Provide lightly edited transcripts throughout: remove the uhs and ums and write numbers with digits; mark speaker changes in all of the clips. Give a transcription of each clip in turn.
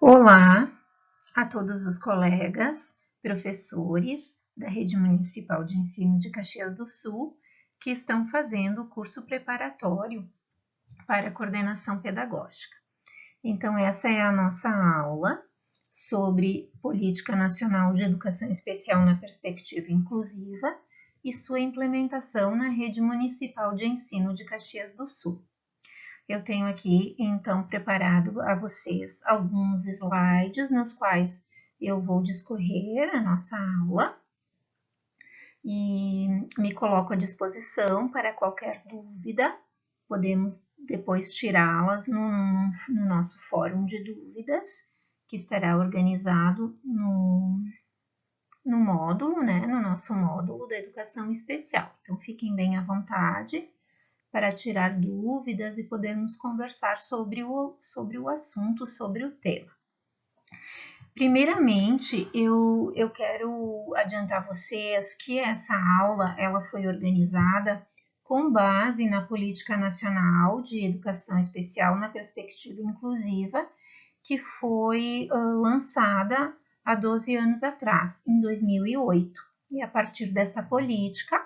Speaker 1: Olá a todos os colegas, professores da Rede Municipal de Ensino de Caxias do Sul que estão fazendo o curso preparatório para a coordenação pedagógica. Então, essa é a nossa aula sobre Política Nacional de Educação Especial na Perspectiva Inclusiva e sua implementação na Rede Municipal de Ensino de Caxias do Sul. Eu tenho aqui, então, preparado a vocês alguns slides nos quais eu vou discorrer a nossa aula e me coloco à disposição para qualquer dúvida. Podemos depois tirá-las no nosso fórum de dúvidas, que estará organizado no módulo, né, no nosso módulo da educação especial. Então, fiquem bem à vontade para tirar dúvidas e podermos conversar sobre o assunto, sobre o tema. Primeiramente, eu quero adiantar a vocês que essa aula ela foi organizada com base na Política Nacional de Educação Especial na Perspectiva Inclusiva, que foi lançada há 12 anos atrás, em 2008. E a partir dessa política,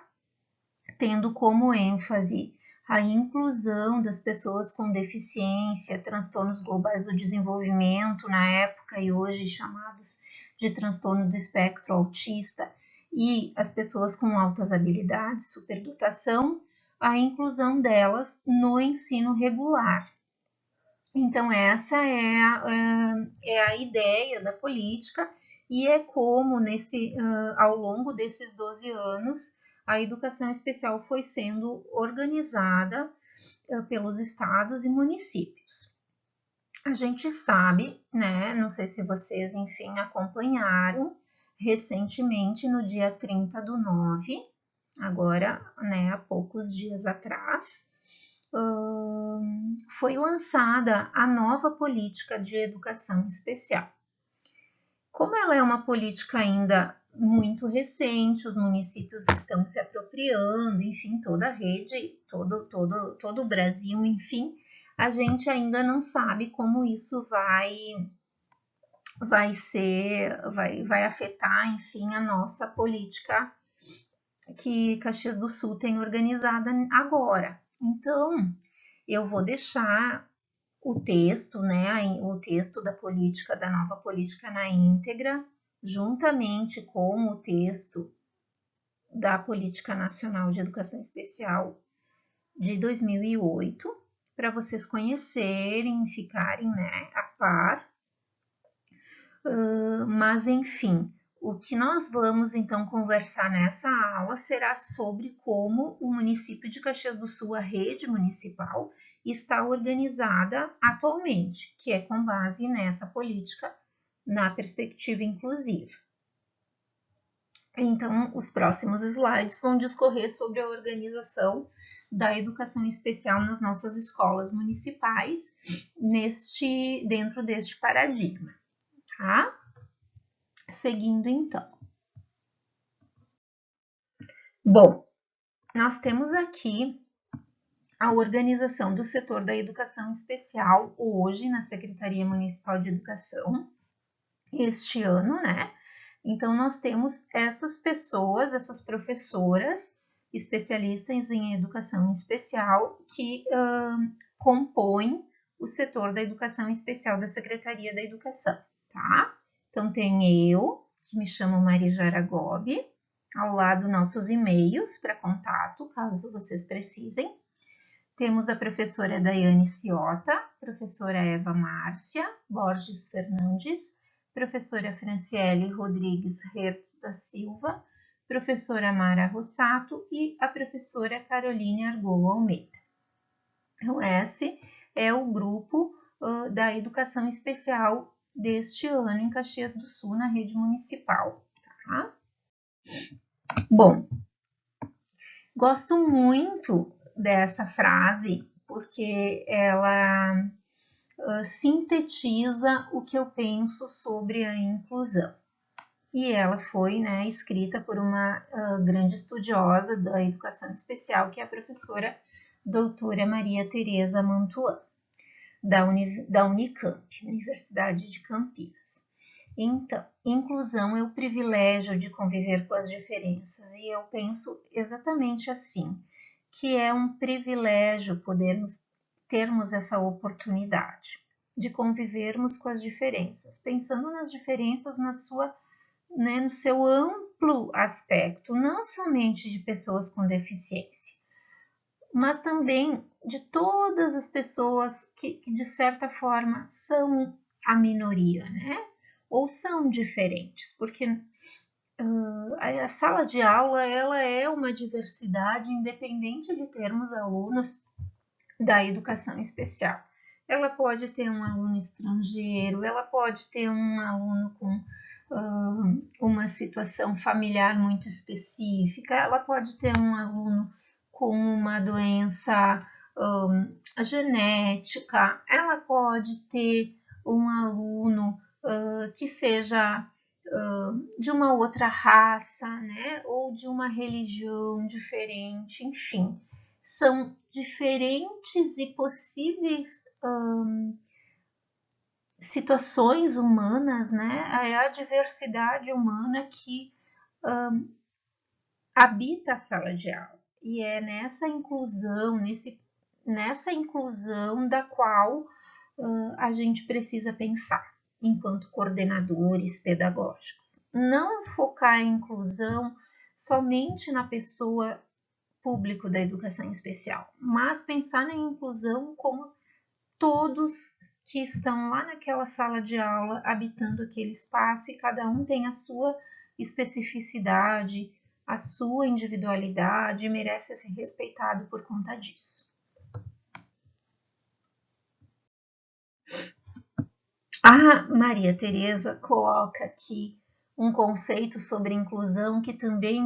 Speaker 1: tendo como ênfase a inclusão das pessoas com deficiência, transtornos globais do desenvolvimento, na época e hoje chamados de transtorno do espectro autista, e as pessoas com altas habilidades, superdotação, a inclusão delas no ensino regular. Então, essa é a ideia da política e é como, ao longo desses 12 anos, a educação especial foi sendo organizada pelos estados e municípios. A gente sabe, né, não sei se vocês, enfim, acompanharam, recentemente, no dia 30/9, agora, né, há poucos dias atrás, foi lançada a nova política de educação especial. Como ela é uma política ainda muito recente, os municípios estão se apropriando, enfim, toda a rede, todo o Brasil, enfim, a gente ainda não sabe como isso vai afetar, enfim, a nossa política que Caxias do Sul tem organizada agora. Então, eu vou deixar o texto, né, o texto da política, da nova política na íntegra, juntamente com o texto da Política Nacional de Educação Especial de 2008, para vocês conhecerem, ficarem, né, a par. Mas, enfim, o que nós vamos, então, conversar nessa aula será sobre como o município de Caxias do Sul, a rede municipal, está organizada atualmente, que é com base nessa política na perspectiva inclusiva. Então, os próximos slides vão discorrer sobre a organização da educação especial nas nossas escolas municipais, dentro deste paradigma, tá? Seguindo, então. Bom, nós temos aqui a organização do setor da educação especial hoje na Secretaria Municipal de Educação, este ano, né? Então, nós temos essas pessoas, essas professoras especialistas em educação especial que compõem o setor da educação especial da Secretaria da Educação, tá? Então, tem eu, que me chamo Maria Jaragobi, ao lado nossos e-mails para contato, caso vocês precisem. Temos a professora Daiane Ciota, professora Eva Márcia Borges Fernandes, professora Franciele Rodrigues Hertz da Silva, professora Mara Rossato e a professora Caroline Argolo Almeida. Então, esse é o grupo da educação especial deste ano em Caxias do Sul, na rede municipal, tá? Bom, gosto muito dessa frase porque ela sintetiza o que eu penso sobre a inclusão. E ela foi, né, escrita por uma grande estudiosa da educação especial, que é a professora doutora Maria Tereza Mantuan. da Unicamp, Universidade de Campinas. Então, inclusão é o privilégio de conviver com as diferenças, e eu penso exatamente assim, que é um privilégio termos essa oportunidade de convivermos com as diferenças, pensando nas diferenças no seu amplo aspecto, não somente de pessoas com deficiência, mas também de todas as pessoas que de certa forma são a minoria, né? Ou são diferentes, porque a sala de aula ela é uma diversidade independente de termos alunos da educação especial. Ela pode ter um aluno estrangeiro, ela pode ter um aluno com uma situação familiar muito específica, ela pode ter um aluno com uma doença genética, ela pode ter um aluno que seja de uma outra raça, né, ou de uma religião diferente, enfim, são diferentes e possíveis situações humanas, né, é a diversidade humana que habita a sala de aula. E é nessa inclusão da qual a gente precisa pensar enquanto coordenadores pedagógicos. Não focar a inclusão somente na pessoa público da educação especial, mas pensar na inclusão como todos que estão lá naquela sala de aula, habitando aquele espaço, e cada um tem a sua especificidade, a sua individualidade, e merece ser respeitado por conta disso. A Maria Tereza coloca aqui um conceito sobre inclusão que também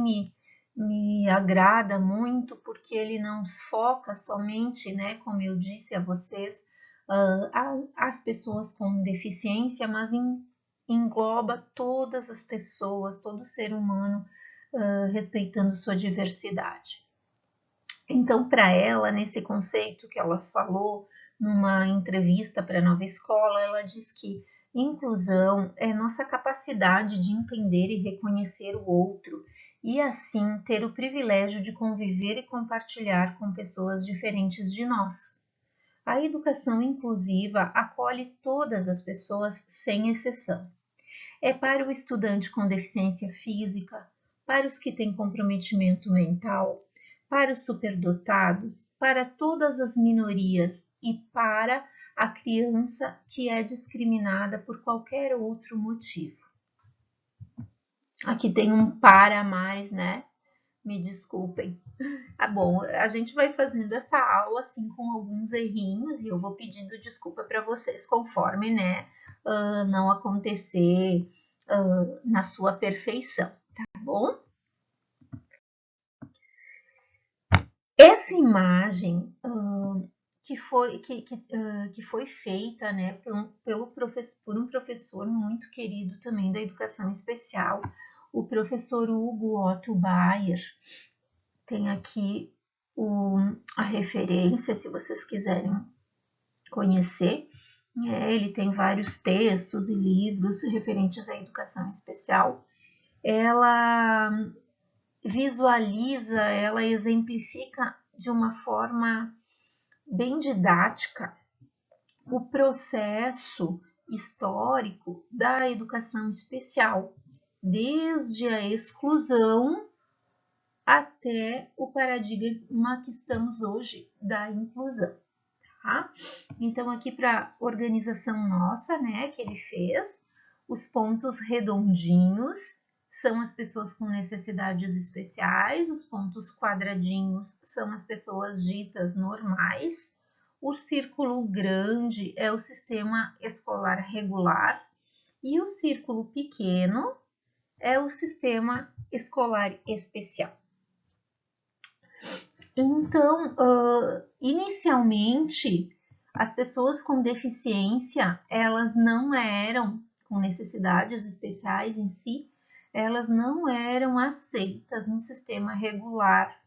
Speaker 1: me agrada muito, porque ele não foca somente, né, como eu disse a vocês, as pessoas com deficiência, mas engloba todas as pessoas, todo ser humano, respeitando sua diversidade. Então, para ela, nesse conceito que ela falou numa entrevista para a Nova Escola, ela diz que inclusão é nossa capacidade de entender e reconhecer o outro e, assim, ter o privilégio de conviver e compartilhar com pessoas diferentes de nós. A educação inclusiva acolhe todas as pessoas sem exceção. É para o estudante com deficiência física, para os que têm comprometimento mental, para os superdotados, para todas as minorias e para a criança que é discriminada por qualquer outro motivo. Aqui tem um para mais, né? Me desculpem. Bom, a gente vai fazendo essa aula assim com alguns errinhos e eu vou pedindo desculpa para vocês conforme, né, não acontecer na sua perfeição, tá bom? Essa imagem que foi feita, né, por um professor muito querido também da educação especial, o professor Hugo Otto Bayer. Tem aqui a referência, se vocês quiserem conhecer. Ele tem vários textos e livros referentes à educação especial. Ela visualiza, ela exemplifica de uma forma bem didática o processo histórico da educação especial, desde a exclusão até o paradigma que estamos hoje da inclusão. Tá? Então, aqui para a organização nossa, né, que ele fez, os pontos redondinhos são as pessoas com necessidades especiais, os pontos quadradinhos são as pessoas ditas normais, o círculo grande é o sistema escolar regular e o círculo pequeno é o sistema escolar especial. Então, inicialmente, as pessoas com deficiência, elas não eram, com necessidades especiais em si, elas não eram aceitas no sistema regular,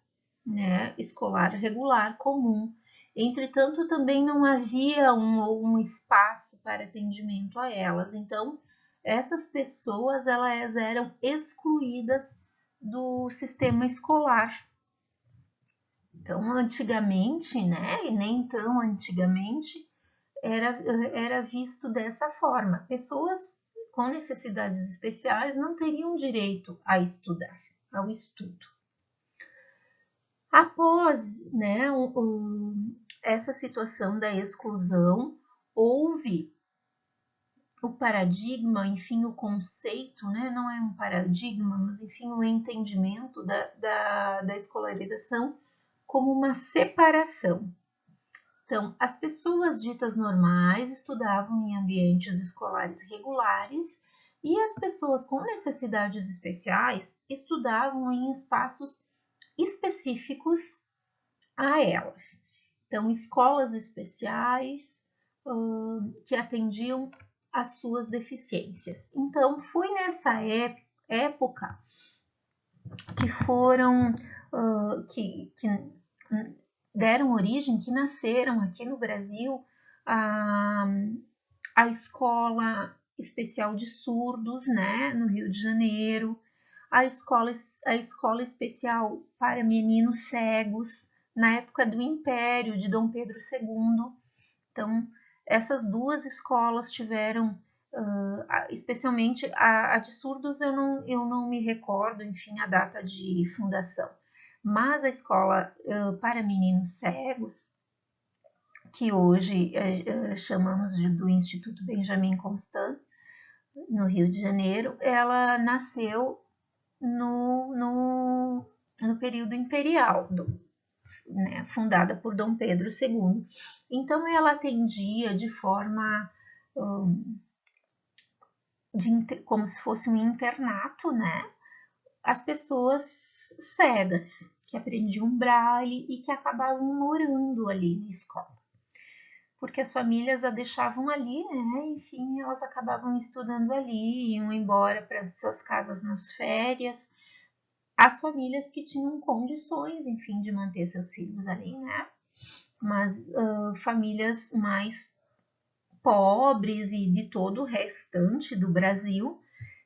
Speaker 1: né, escolar regular comum. Entretanto, também não havia um espaço para atendimento a elas. Então, essas pessoas elas eram excluídas do sistema escolar. Então, antigamente, né, e nem tão antigamente, era visto dessa forma. Pessoas com necessidades especiais não teriam direito a estudar, ao estudo. Após, né, essa situação da exclusão, houve o paradigma, enfim, o conceito, né, não é um paradigma, mas enfim, o entendimento da escolarização como uma separação. Então, as pessoas ditas normais estudavam em ambientes escolares regulares e as pessoas com necessidades especiais estudavam em espaços específicos a elas. Então, escolas especiais que atendiam às suas deficiências. Então, foi nessa época que foram, que deram origem, que nasceram aqui no Brasil a Escola Especial de Surdos, né, no Rio de Janeiro, a escola Especial para Meninos Cegos, na época do Império de Dom Pedro II. Então, essas duas escolas tiveram, especialmente a de surdos, eu não me recordo, enfim, a data de fundação, mas a escola para meninos cegos, que hoje chamamos do Instituto Benjamin Constant, no Rio de Janeiro, ela nasceu no período imperial, né, fundada por Dom Pedro II. Então, ela atendia de forma como se fosse um internato, né, as pessoas cegas, que aprendiam braille e que acabavam morando ali na escola. Porque as famílias a deixavam ali, né? Enfim, elas acabavam estudando ali, iam embora para suas casas nas férias. As famílias que tinham condições, enfim, de manter seus filhos ali, né? Mas famílias mais pobres e de todo o restante do Brasil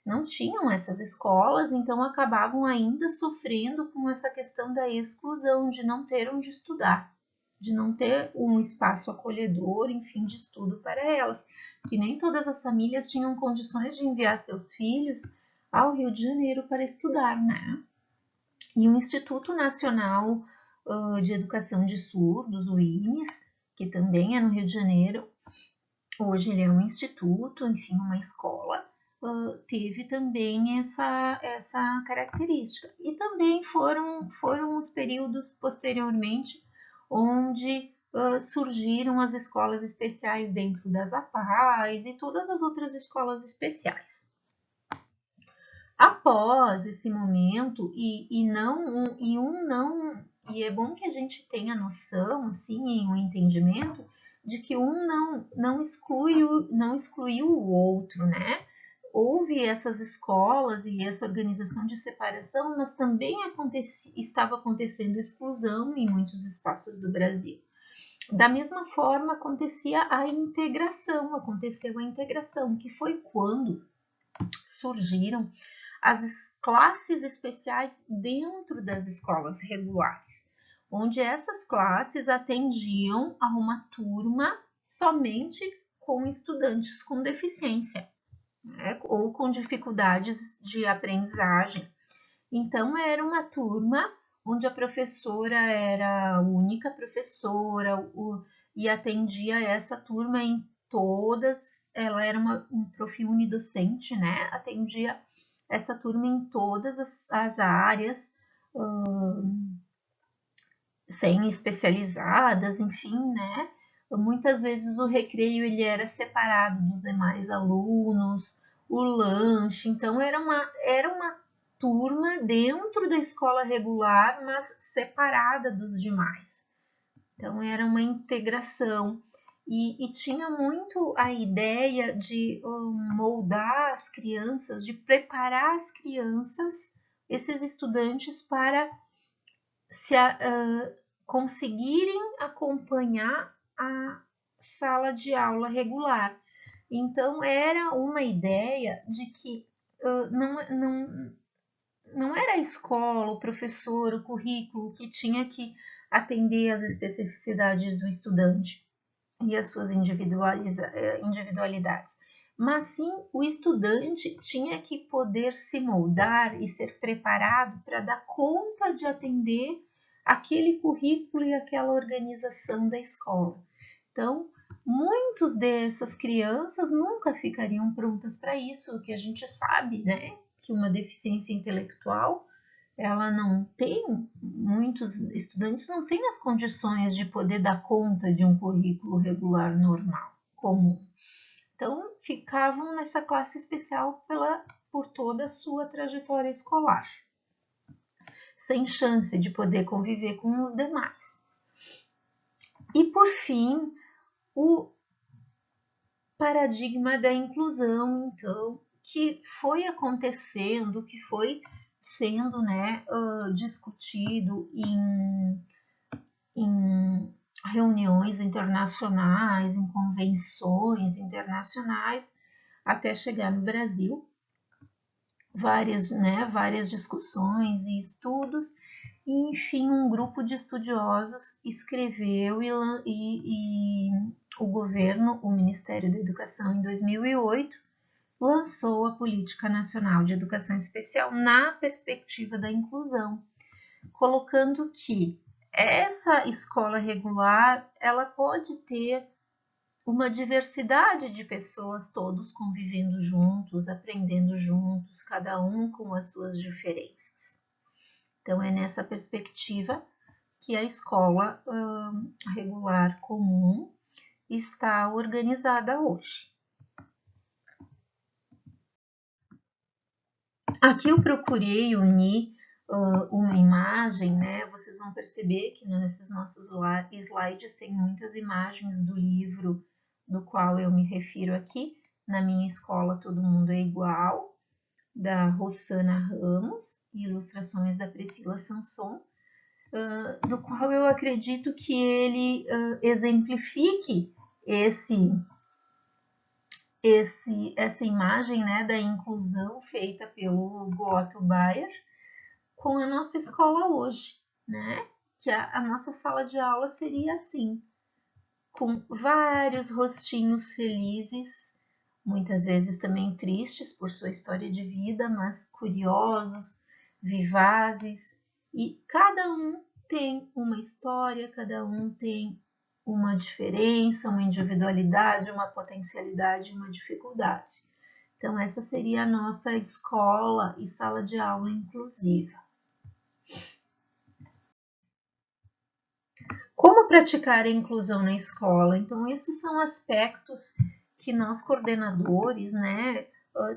Speaker 1: não tinham essas escolas, então acabavam ainda sofrendo com essa questão da exclusão, de não ter onde estudar, de não ter um espaço acolhedor, enfim, de estudo para elas, que nem todas as famílias tinham condições de enviar seus filhos ao Rio de Janeiro para estudar, né? E o Instituto Nacional de Educação de Surdos, o INES, que também é no Rio de Janeiro, hoje ele é um instituto, enfim, uma escola, teve também essa característica. E também foram os períodos posteriormente onde surgiram as escolas especiais dentro das APAES e todas as outras escolas especiais. Após esse momento, e é bom que a gente tenha noção, assim, um entendimento de que não excluiu o outro, né? Houve essas escolas e essa organização de separação, mas também estava acontecendo exclusão em muitos espaços do Brasil. Da mesma forma, aconteceu a integração, que foi quando surgiram as classes especiais dentro das escolas regulares, onde essas classes atendiam a uma turma somente com estudantes com deficiência, né, ou com dificuldades de aprendizagem. Então, era uma turma onde a professora era a única professora e atendia essa turma em todas, ela era um profil unidocente, né? Atendia essa turma em todas as áreas, sem especializadas, enfim, né? Muitas vezes o recreio ele era separado dos demais alunos, o lanche, então era uma turma dentro da escola regular, mas separada dos demais. Então era uma integração e tinha muito a ideia de moldar as crianças, de preparar as crianças, esses estudantes, para conseguirem acompanhar a sala de aula regular. Então, era uma ideia de que não era a escola, o professor, o currículo que tinha que atender às especificidades do estudante e as suas individualidades, mas sim o estudante tinha que poder se moldar e ser preparado para dar conta de atender aquele currículo e aquela organização da escola. Então, muitas dessas crianças nunca ficariam prontas para isso, o que a gente sabe, né? Que uma deficiência intelectual, ela não tem, muitos estudantes não têm as condições de poder dar conta de um currículo regular normal, comum. Então, ficavam nessa classe especial por toda a sua trajetória escolar, sem chance de poder conviver com os demais. E, por fim, o paradigma da inclusão, então, que foi acontecendo, que foi sendo, né, discutido em reuniões internacionais, em convenções internacionais, até chegar no Brasil. Várias discussões e estudos, e enfim, um grupo de estudiosos escreveu e o governo, o Ministério da Educação, em 2008, lançou a Política Nacional de Educação Especial na perspectiva da inclusão, colocando que essa escola regular, ela pode ter uma diversidade de pessoas, todos convivendo juntos, aprendendo juntos, cada um com as suas diferenças. Então, é nessa perspectiva que a escola regular comum está organizada hoje. Aqui eu procurei unir uma imagem, né? Vocês vão perceber que nesses nossos slides tem muitas imagens do livro do qual eu me refiro aqui. Na minha escola todo mundo é igual, da Rossana Ramos, e ilustrações da Priscila Sanson, do qual eu acredito que ele exemplifique essa imagem, né, da inclusão feita pelo Otto Bayer com a nossa escola hoje, né? Que a nossa sala de aula seria assim, com vários rostinhos felizes, muitas vezes também tristes por sua história de vida, mas curiosos, vivazes, e cada um tem uma história, cada um tem uma diferença, uma individualidade, uma potencialidade, uma dificuldade. Então, essa seria a nossa escola e sala de aula inclusiva. Como praticar a inclusão na escola? Então, esses são aspectos que nós coordenadores, né,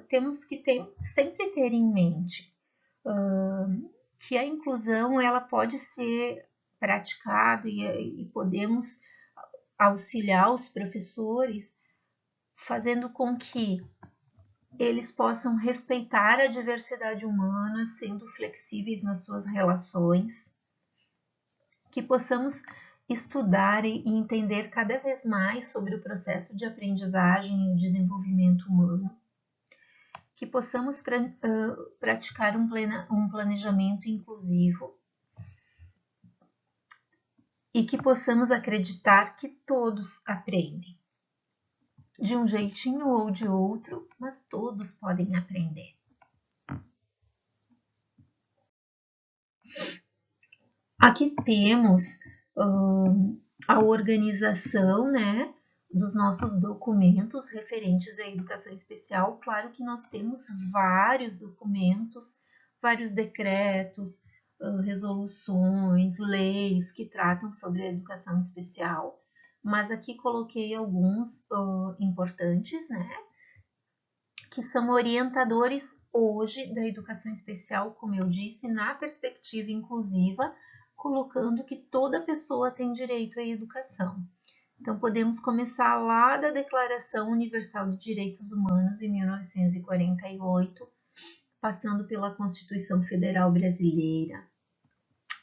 Speaker 1: temos que sempre ter em mente, que a inclusão ela pode ser praticada e podemos auxiliar os professores fazendo com que eles possam respeitar a diversidade humana, sendo flexíveis nas suas relações, que possamos estudar e entender cada vez mais sobre o processo de aprendizagem e o desenvolvimento humano, que possamos praticar um planejamento inclusivo e que possamos acreditar que todos aprendem, de um jeitinho ou de outro, mas todos podem aprender. Aqui temos a organização, né, dos nossos documentos referentes à educação especial. Claro que nós temos vários documentos, vários decretos, resoluções, leis que tratam sobre a educação especial, mas aqui coloquei alguns importantes, né, que são orientadores hoje da educação especial, como eu disse, na perspectiva inclusiva, colocando que toda pessoa tem direito à educação. Então, podemos começar lá da Declaração Universal de Direitos Humanos, em 1948, passando pela Constituição Federal Brasileira,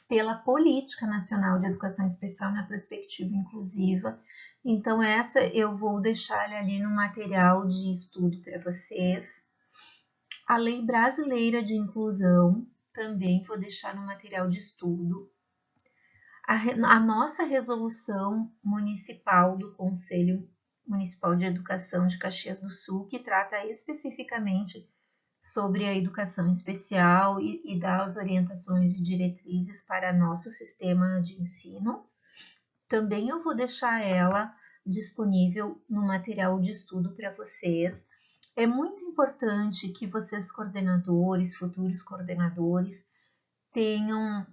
Speaker 1: pela Política Nacional de Educação Especial na Perspectiva Inclusiva. Então, essa eu vou deixar ali no material de estudo para vocês. A Lei Brasileira de Inclusão, também vou deixar no material de estudo. A nossa resolução municipal do Conselho Municipal de Educação de Caxias do Sul, que trata especificamente sobre a educação especial e dá as orientações e diretrizes para nosso sistema de ensino. Também eu vou deixar ela disponível no material de estudo para vocês. É muito importante que vocês, coordenadores, futuros coordenadores, tenham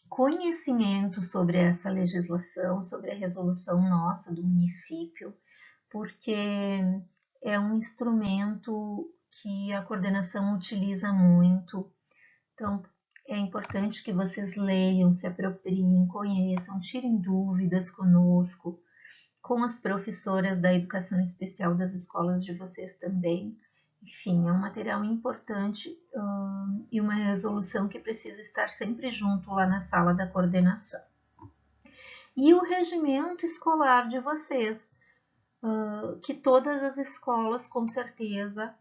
Speaker 1: conhecimento sobre essa legislação, sobre a resolução nossa do município, porque é um instrumento que a coordenação utiliza muito. Então, é importante que vocês leiam, se apropriem, conheçam, tirem dúvidas conosco, com as professoras da educação especial das escolas de vocês também. Enfim, é um material importante e uma resolução que precisa estar sempre junto lá na sala da coordenação. E o regimento escolar de vocês, que todas as escolas com certeza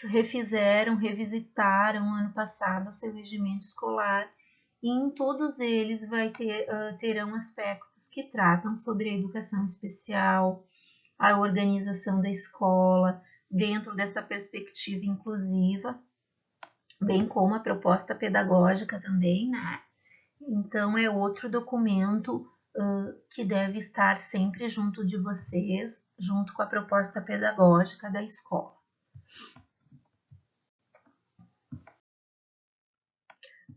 Speaker 1: refizeram, revisitaram ano passado o seu regimento escolar, e em todos eles terão aspectos que tratam sobre a educação especial, a organização da escola, dentro dessa perspectiva inclusiva, bem como a proposta pedagógica também, né? Então, é outro documento que deve estar sempre junto de vocês, junto com a proposta pedagógica da escola.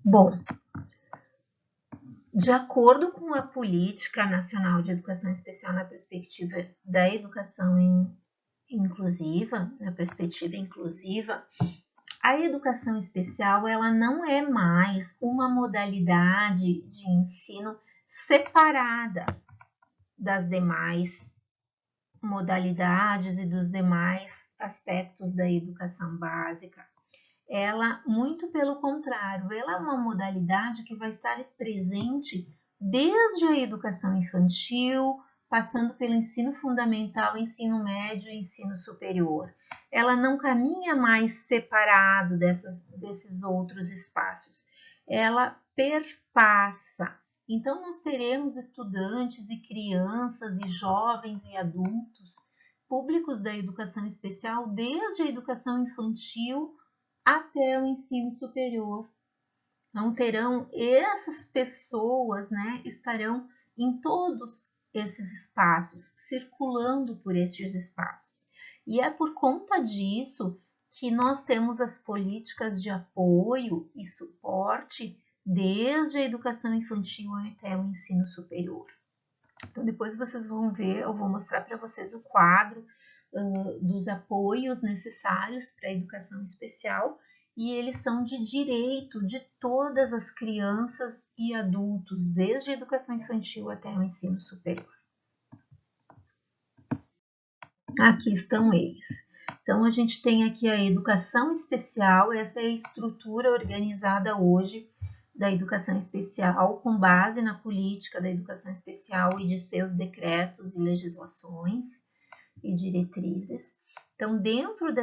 Speaker 1: Bom, de acordo com a Política Nacional de Educação Especial na perspectiva da educação inclusiva, na perspectiva inclusiva, a educação especial ela não é mais uma modalidade de ensino separada das demais modalidades e dos demais aspectos da educação básica. Ela, muito pelo contrário, ela é uma modalidade que vai estar presente desde a educação infantil, passando pelo ensino fundamental, ensino médio e ensino superior. Ela não caminha mais separado desses outros espaços. Ela perpassa. Então, nós teremos estudantes e crianças e jovens e adultos, públicos da educação especial, desde a educação infantil até o ensino superior. Não terão essas pessoas, né, estarão em todos esses espaços, circulando por estes espaços. E é por conta disso que nós temos as políticas de apoio e suporte desde a educação infantil até o ensino superior. Então, depois vocês vão ver, eu vou mostrar para vocês o quadro dos apoios necessários para a educação especial, e eles são de direito de todas as crianças e adultos, desde a educação infantil até o ensino superior. Aqui estão eles. Então, a gente tem aqui a educação especial, essa é a estrutura organizada hoje da educação especial, com base na política da educação especial e de seus decretos e legislações e diretrizes. Então, dentro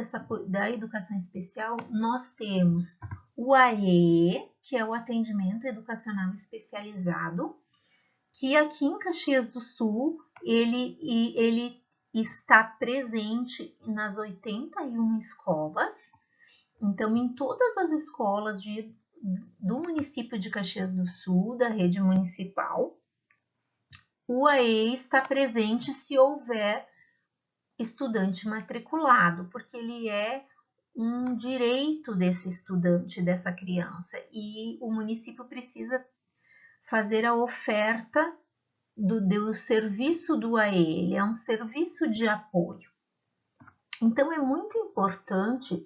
Speaker 1: da educação especial, nós temos o AE, que é o atendimento educacional especializado, que aqui em Caxias do Sul, ele está presente nas 81 escolas. Então, em todas as escolas do município de Caxias do Sul, da rede municipal, o AE está presente se houver estudante matriculado, porque ele é um direito desse estudante, dessa criança, e o município precisa fazer a oferta do serviço do AE, ele é um serviço de apoio. Então, é muito importante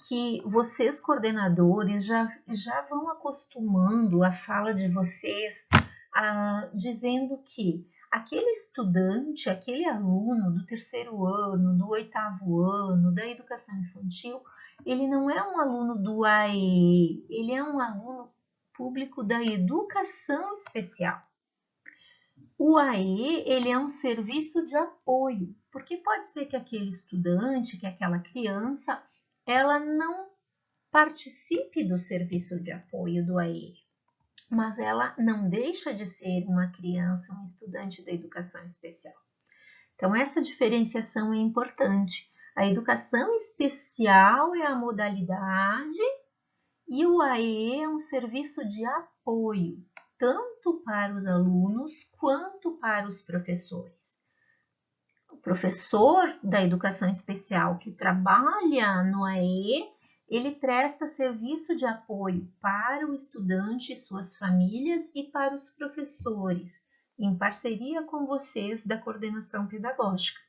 Speaker 1: que vocês, coordenadores, já vão acostumando a fala de vocês, dizendo que aquele estudante, aquele aluno do terceiro ano, do oitavo ano, da educação infantil, ele não é um aluno do AE, ele é um aluno público da educação especial. O AE, ele é um serviço de apoio, porque pode ser que aquele estudante, que aquela criança, ela não participe do serviço de apoio do AE, mas ela não deixa de ser uma criança, um estudante da educação especial. Então, essa diferenciação é importante. A educação especial é a modalidade e o AE é um serviço de apoio, tanto para os alunos quanto para os professores. O professor da educação especial que trabalha no AE, ele presta serviço de apoio para o estudante e suas famílias e para os professores, em parceria com vocês da coordenação pedagógica.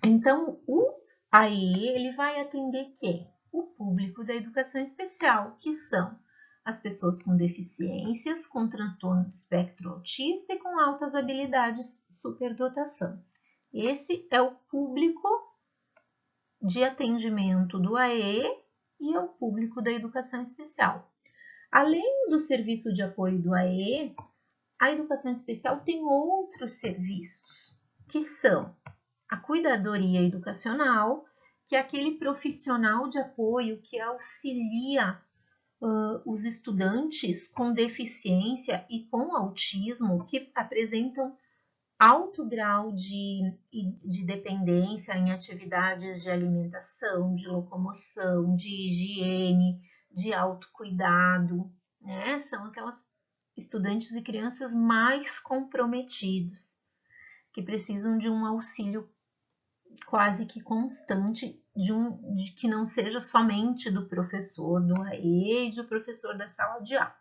Speaker 1: Então, o AE, ele vai atender quem? O público da educação especial, que são as pessoas com deficiências, com transtorno do espectro autista e com altas habilidades superdotação. Esse é o público de atendimento do AE e é o público da educação especial. Além do serviço de apoio do AE, a educação especial tem outros serviços, que são a cuidadoria educacional, que é aquele profissional de apoio que auxilia os estudantes com deficiência e com autismo que apresentam alto grau de dependência em atividades de alimentação, de locomoção, de higiene, de autocuidado, né? São aquelas estudantes e crianças mais comprometidos, que precisam de um auxílio quase que constante, de que não seja somente do professor do AE e do professor da sala de aula.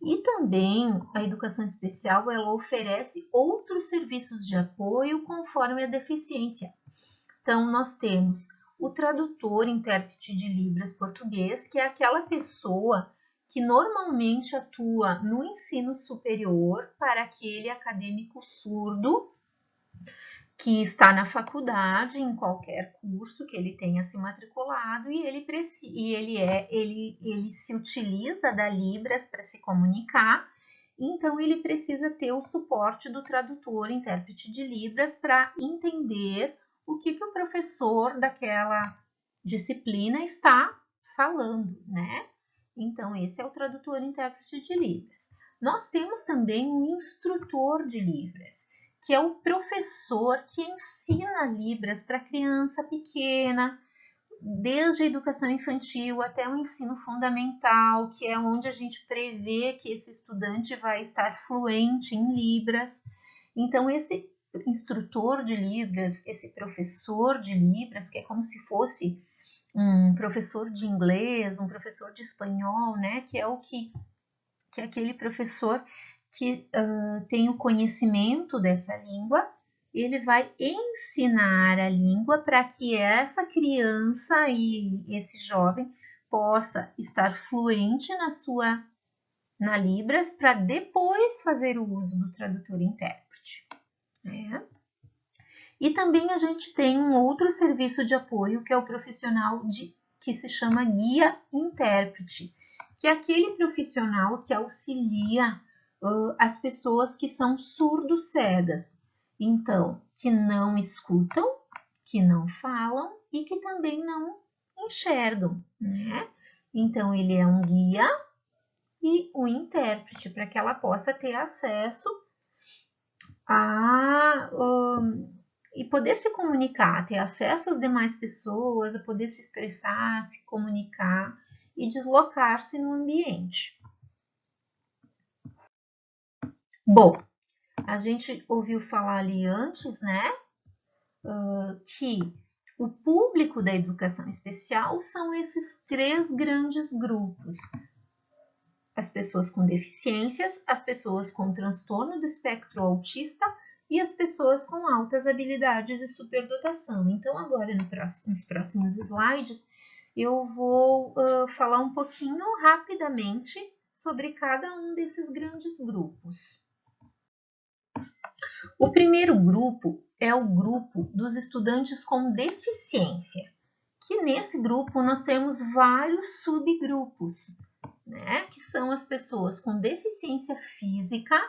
Speaker 1: E também a educação especial, ela oferece outros serviços de apoio conforme a deficiência. Então, nós temos o tradutor, intérprete de Libras português, que é aquela pessoa que normalmente atua no ensino superior para aquele acadêmico surdo que está na faculdade, em qualquer curso que ele tenha se matriculado, e ele se utiliza da Libras para se comunicar, então ele precisa ter o suporte do tradutor, intérprete de Libras, para entender o que o professor daquela disciplina está falando, né? Então, esse é o tradutor, intérprete de Libras. Nós temos também um instrutor de Libras, que é o professor que ensina Libras para criança pequena, desde a educação infantil até o ensino fundamental, que é onde a gente prevê que esse estudante vai estar fluente em Libras. Então, esse instrutor de Libras, esse professor de Libras, que é como se fosse um professor de inglês, um professor de espanhol, né, que é aquele professor que tem o conhecimento dessa língua, ele vai ensinar a língua para que essa criança e esse jovem possa estar fluente na Libras para depois fazer o uso do tradutor intérprete. Né? E também a gente tem um outro serviço de apoio, que é o profissional que se chama guia intérprete, que é aquele profissional que auxilia as pessoas que são surdo-cegas, então, que não escutam, que não falam e que também não enxergam, né? Então, ele é um guia e um intérprete para que ela possa ter acesso e poder se comunicar, ter acesso às demais pessoas, a poder se expressar, se comunicar e deslocar-se no ambiente. Bom, a gente ouviu falar ali antes, né, que o público da educação especial são esses 3 grandes grupos. As pessoas com deficiências, as pessoas com transtorno do espectro autista e as pessoas com altas habilidades de superdotação. Então, agora, nos próximos slides, eu vou falar um pouquinho rapidamente sobre cada um desses grandes grupos. O primeiro grupo é o grupo dos estudantes com deficiência, que nesse grupo nós temos vários subgrupos. né? Que são as pessoas com deficiência física,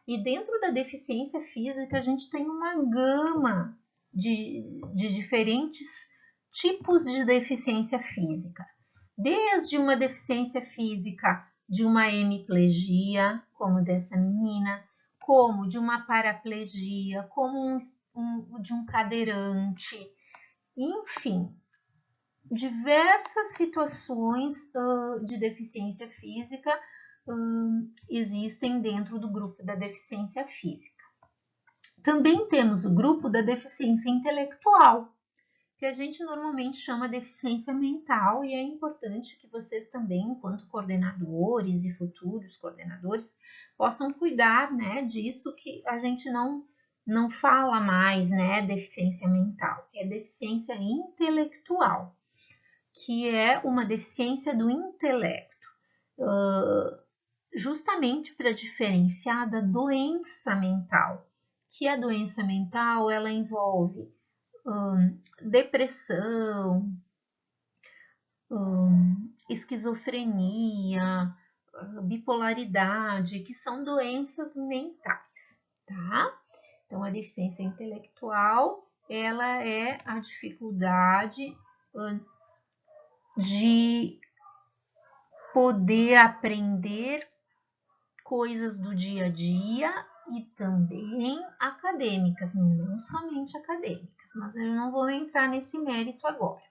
Speaker 1: e dentro da deficiência física a gente tem uma gama de diferentes tipos de deficiência física. Desde uma deficiência física de uma hemiplegia, como dessa menina, como de uma paraplegia, como de um cadeirante, enfim, diversas situações de deficiência física existem dentro do grupo da deficiência física. Também temos o grupo da deficiência intelectual, que a gente normalmente chama deficiência mental, e é importante que vocês também, enquanto coordenadores e futuros coordenadores, possam cuidar, né, disso, que a gente não fala mais, né, deficiência mental, é deficiência intelectual, que é uma deficiência do intelecto, justamente para diferenciar da doença mental, que a doença mental, ela envolve depressão, esquizofrenia, bipolaridade, que são doenças mentais, tá? Então, a deficiência intelectual, ela é a dificuldade de poder aprender coisas do dia a dia e também acadêmicas, não somente acadêmicas, mas eu não vou entrar nesse mérito agora.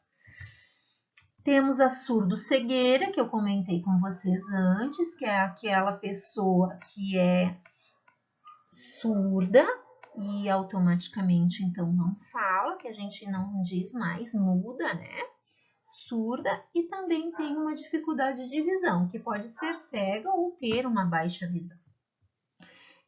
Speaker 1: Temos a surdo-cegueira, que eu comentei com vocês antes, que é aquela pessoa que é surda e automaticamente então não fala, que a gente não diz mais, muda, né? Surda, e também tem uma dificuldade de visão, que pode ser cega ou ter uma baixa visão.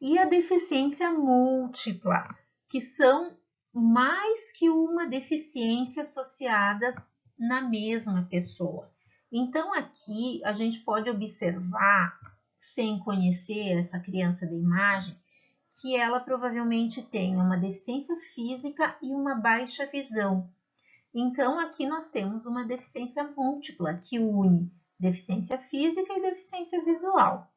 Speaker 1: E a deficiência múltipla, que são mais que uma deficiência associada na mesma pessoa. Então, aqui a gente pode observar, sem conhecer essa criança da imagem, que ela provavelmente tem uma deficiência física e uma baixa visão. Então, aqui nós temos uma deficiência múltipla, que une deficiência física e deficiência visual.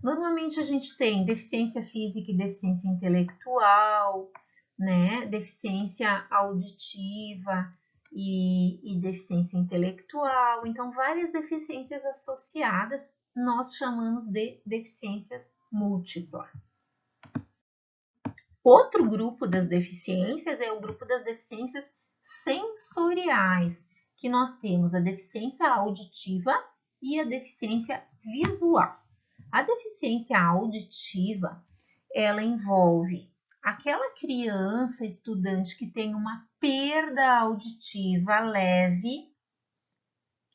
Speaker 1: Normalmente a gente tem deficiência física e deficiência intelectual, né? Deficiência auditiva e deficiência intelectual. Então, várias deficiências associadas nós chamamos de deficiência múltipla. Outro grupo das deficiências é o grupo das deficiências sensoriais, que nós temos a deficiência auditiva e a deficiência visual. A deficiência auditiva, ela envolve aquela criança, estudante que tem uma perda auditiva leve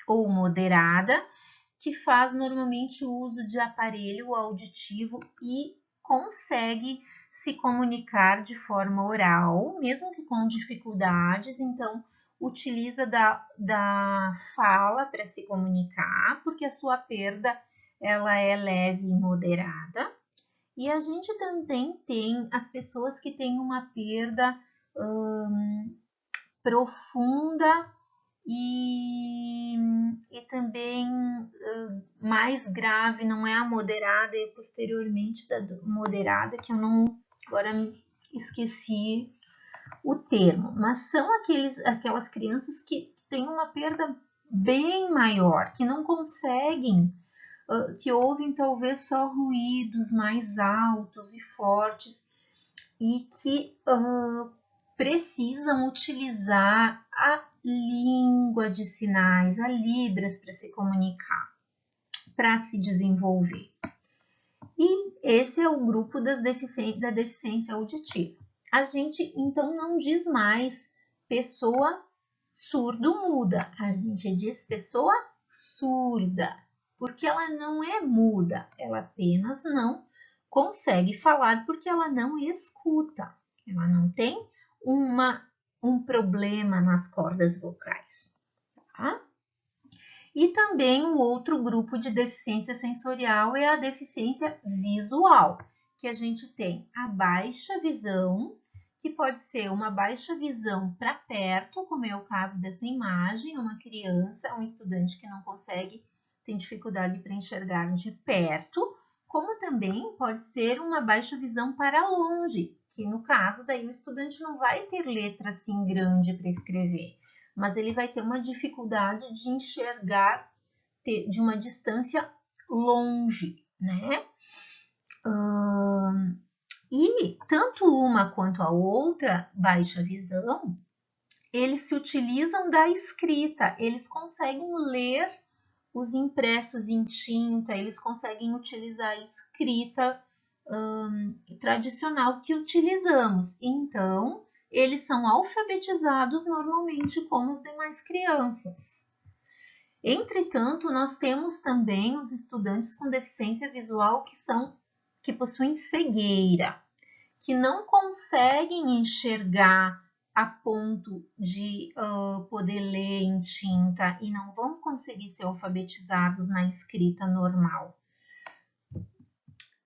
Speaker 1: ou moderada, que faz normalmente uso de aparelho auditivo e consegue se comunicar de forma oral, mesmo que com dificuldades, então utiliza da fala para se comunicar, porque a sua perda ela é leve e moderada. E a gente também tem as pessoas que têm uma perda profunda e também mais grave, não é a moderada, é posteriormente da moderada, que eu não, agora esqueci o termo, mas são aquelas crianças que têm uma perda bem maior, que não conseguem, que ouvem talvez só ruídos mais altos e fortes e que precisam utilizar a língua de sinais, a Libras, para se comunicar, para se desenvolver. E esse é o grupo da deficiência auditiva. A gente, então, não diz mais pessoa surdo-muda, a gente diz pessoa surda, porque ela não é muda, ela apenas não consegue falar porque ela não escuta, ela não tem um problema nas cordas vocais, tá? E também o outro grupo de deficiência sensorial é a deficiência visual, que a gente tem a baixa visão, que pode ser uma baixa visão para perto, como é o caso dessa imagem, uma criança, um estudante que não consegue tem dificuldade para enxergar de perto, como também pode ser uma baixa visão para longe, que no caso daí o estudante não vai ter letra assim grande para escrever, mas ele vai ter uma dificuldade de enxergar de uma distância longe, né? E tanto uma quanto a outra baixa visão, eles se utilizam da escrita, eles conseguem ler os impressos em tinta, eles conseguem utilizar a escrita tradicional que utilizamos. Então, eles são alfabetizados normalmente como as demais crianças. Entretanto, nós temos também os estudantes com deficiência visual que possuem cegueira, que não conseguem enxergar a ponto de poder ler em tinta e não vão conseguir ser alfabetizados na escrita normal.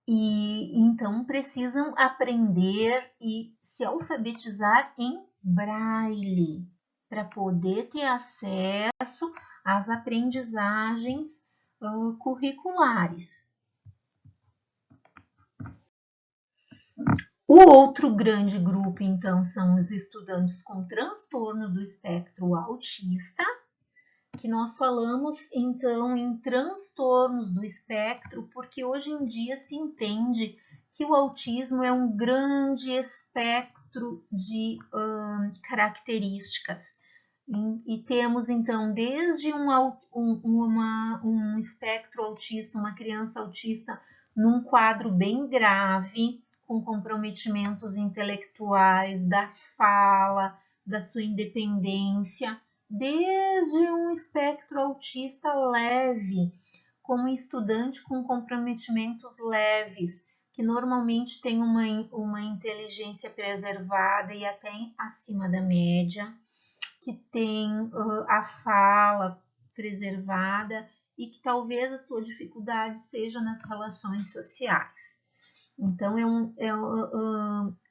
Speaker 1: E então precisam aprender e se alfabetizar em braille para poder ter acesso às aprendizagens curriculares. O outro grande grupo, então, são os estudantes com transtorno do espectro autista, que nós falamos, então, em transtornos do espectro, porque hoje em dia se entende que o autismo é um grande espectro de características. E temos, então, desde um espectro autista, uma criança autista, num quadro bem grave, com comprometimentos intelectuais, da fala, da sua independência, desde um espectro autista leve, como estudante com comprometimentos leves, que normalmente tem uma inteligência preservada e até acima da média, que tem a fala preservada e que talvez a sua dificuldade seja nas relações sociais. Então,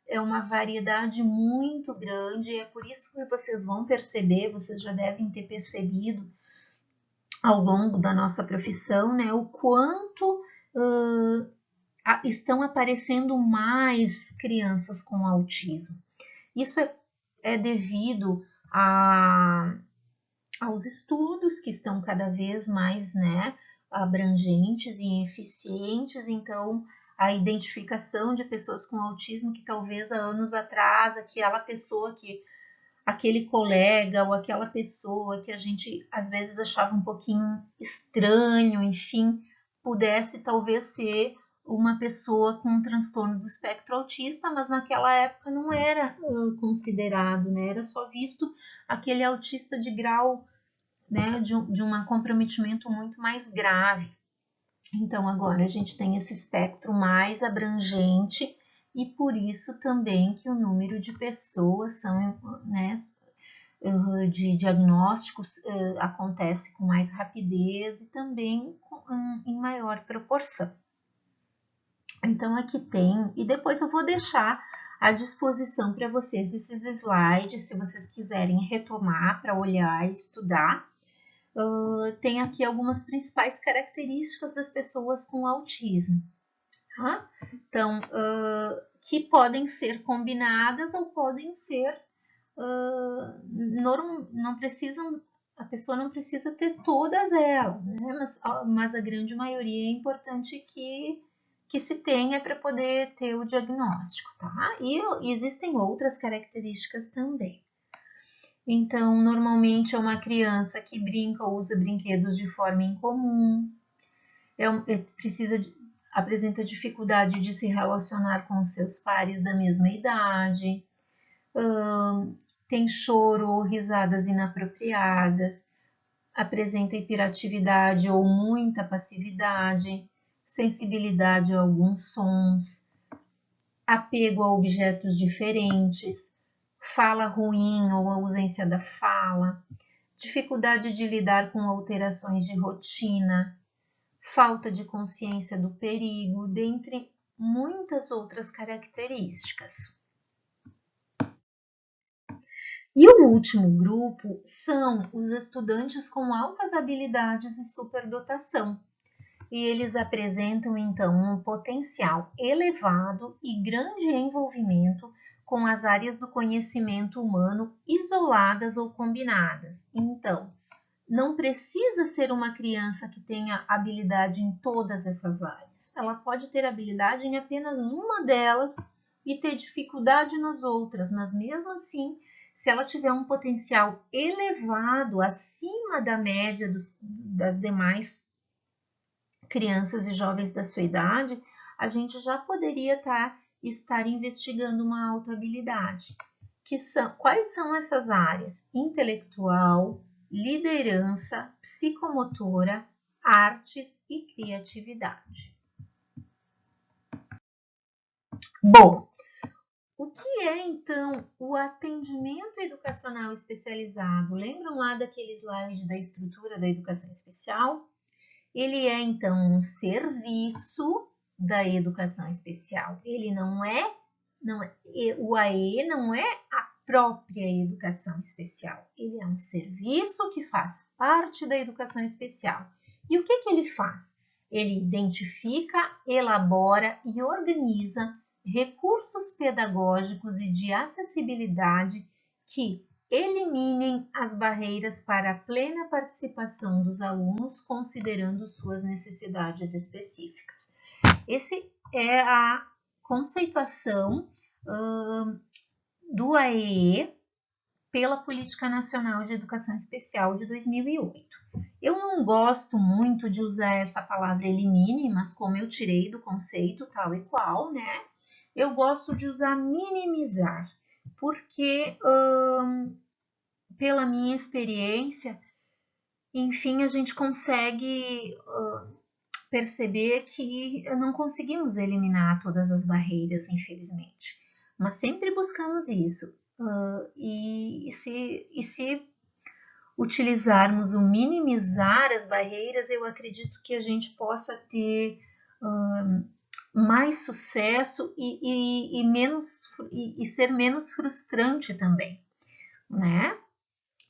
Speaker 1: é uma variedade muito grande, e é por isso que vocês vão perceber, vocês já devem ter percebido ao longo da nossa profissão, né, o quanto estão aparecendo mais crianças com autismo. Isso é devido aos estudos que estão cada vez mais, né, abrangentes e eficientes, então a identificação de pessoas com autismo que talvez há anos atrás aquele colega ou aquela pessoa que a gente às vezes achava um pouquinho estranho, enfim, pudesse talvez ser uma pessoa com um transtorno do espectro autista, mas naquela época não era considerado, né? Era só visto aquele autista de grau, né, de um comprometimento muito mais grave. Então, agora a gente tem esse espectro mais abrangente e por isso também que o número de pessoas né, de diagnósticos acontece com mais rapidez e também em maior proporção. Então, aqui tem, e depois eu vou deixar à disposição para vocês esses slides, se vocês quiserem retomar para olhar e estudar. Tem aqui algumas principais características das pessoas com autismo. Tá? Então, que podem ser combinadas ou podem ser, não precisam, a pessoa não precisa ter todas elas, né? Mas a grande maioria é importante que se tenha para poder ter o diagnóstico, tá? E existem outras características também. Então, normalmente é uma criança que brinca ou usa brinquedos de forma incomum, apresenta dificuldade de se relacionar com os seus pares da mesma idade, tem choro ou risadas inapropriadas, apresenta hiperatividade ou muita passividade, sensibilidade a alguns sons, apego a objetos diferentes, fala ruim ou ausência da fala, dificuldade de lidar com alterações de rotina, falta de consciência do perigo, dentre muitas outras características. E o último grupo são os estudantes com altas habilidades e superdotação. E eles apresentam, então, um potencial elevado e grande envolvimento com as áreas do conhecimento humano isoladas ou combinadas. Então, não precisa ser uma criança que tenha habilidade em todas essas áreas. Ela pode ter habilidade em apenas uma delas e ter dificuldade nas outras, mas mesmo assim, se ela tiver um potencial elevado acima da média das demais crianças e jovens da sua idade, a gente já poderia estar investigando uma alta habilidade. Quais são essas áreas? Intelectual, liderança, psicomotora, artes e criatividade. Bom, o que é então o atendimento educacional especializado? Lembram lá daquele slide da estrutura da educação especial? Ele é então um serviço da educação especial. Ele não é, o AE não é a própria educação especial. Ele é um serviço que faz parte da educação especial. E o que ele faz? Ele identifica, elabora e organiza recursos pedagógicos e de acessibilidade que eliminem as barreiras para a plena participação dos alunos, considerando suas necessidades específicas. Essa é a conceituação do AEE pela Política Nacional de Educação Especial de 2008. Eu não gosto muito de usar essa palavra elimine, mas como eu tirei do conceito tal e qual, né? Eu gosto de usar minimizar, porque pela minha experiência, enfim, a gente consegue perceber que não conseguimos eliminar todas as barreiras, infelizmente, mas sempre buscamos isso. E se utilizarmos o minimizar as barreiras, eu acredito que a gente possa ter mais sucesso e ser menos frustrante também, né?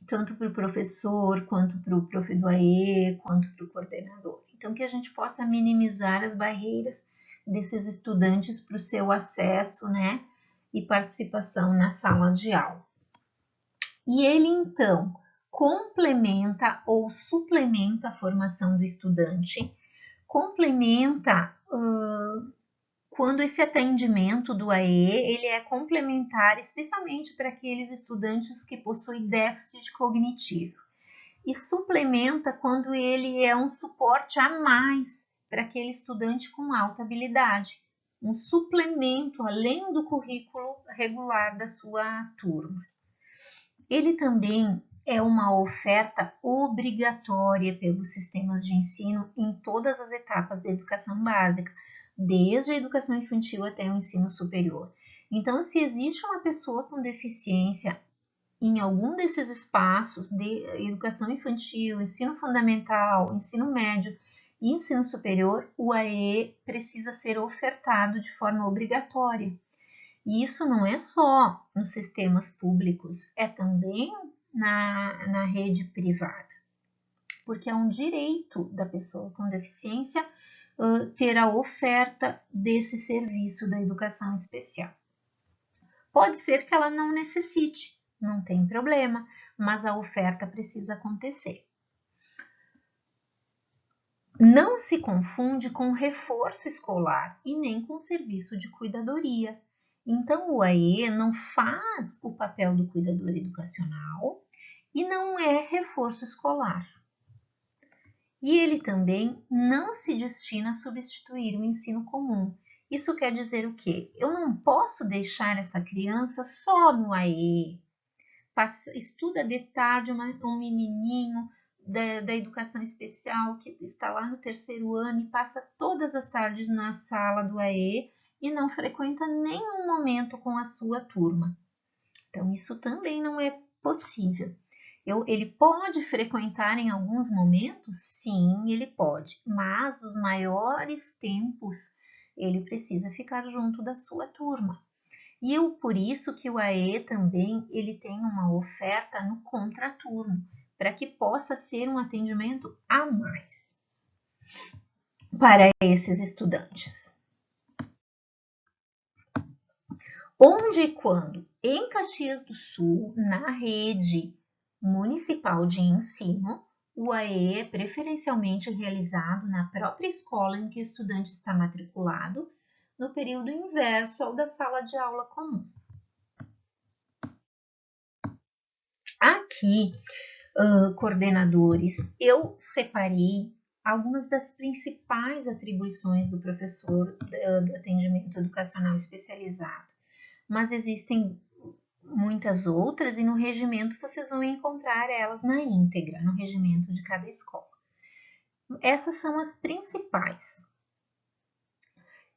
Speaker 1: Tanto para o professor, quanto para o prof do AE, quanto para o coordenador. Então, que a gente possa minimizar as barreiras desses estudantes para o seu acesso, né, e participação na sala de aula. E ele, então, complementa ou suplementa a formação do estudante, complementa quando esse atendimento do AE ele é complementar, especialmente para aqueles estudantes que possuem déficit cognitivo, e suplementa quando ele é um suporte a mais para aquele estudante com alta habilidade, um suplemento além do currículo regular da sua turma. Ele também é uma oferta obrigatória pelos sistemas de ensino em todas as etapas da educação básica, desde a educação infantil até o ensino superior. Então, se existe uma pessoa com deficiência em algum desses espaços de educação infantil, ensino fundamental, ensino médio e ensino superior, o AE precisa ser ofertado de forma obrigatória. E isso não é só nos sistemas públicos, é também na rede privada, porque é um direito da pessoa com deficiência ter a oferta desse serviço da educação especial. Pode ser que ela não necessite, não tem problema, mas a oferta precisa acontecer. Não se confunde com reforço escolar e nem com serviço de cuidadoria. Então, o AE não faz o papel do cuidador educacional e não é reforço escolar. E ele também não se destina a substituir o ensino comum. Isso quer dizer o quê? Eu não posso deixar essa criança só no AE. Estuda de tarde um menininho da educação especial que está lá no terceiro ano e passa todas as tardes na sala do AE e não frequenta nenhum momento com a sua turma. Então, isso também não é possível. Ele pode frequentar em alguns momentos? Sim, ele pode, mas os maiores tempos ele precisa ficar junto da sua turma. E por isso que o AE também ele tem uma oferta no contraturno, para que possa ser um atendimento a mais para esses estudantes. Onde e quando? Em Caxias do Sul, na rede municipal de ensino, o AE é preferencialmente realizado na própria escola em que o estudante está matriculado, no período inverso ao da sala de aula comum. Aqui, coordenadores, eu separei algumas das principais atribuições do professor do atendimento educacional especializado, mas existem muitas outras e no regimento vocês vão encontrar elas na íntegra, no regimento de cada escola. Essas são as principais.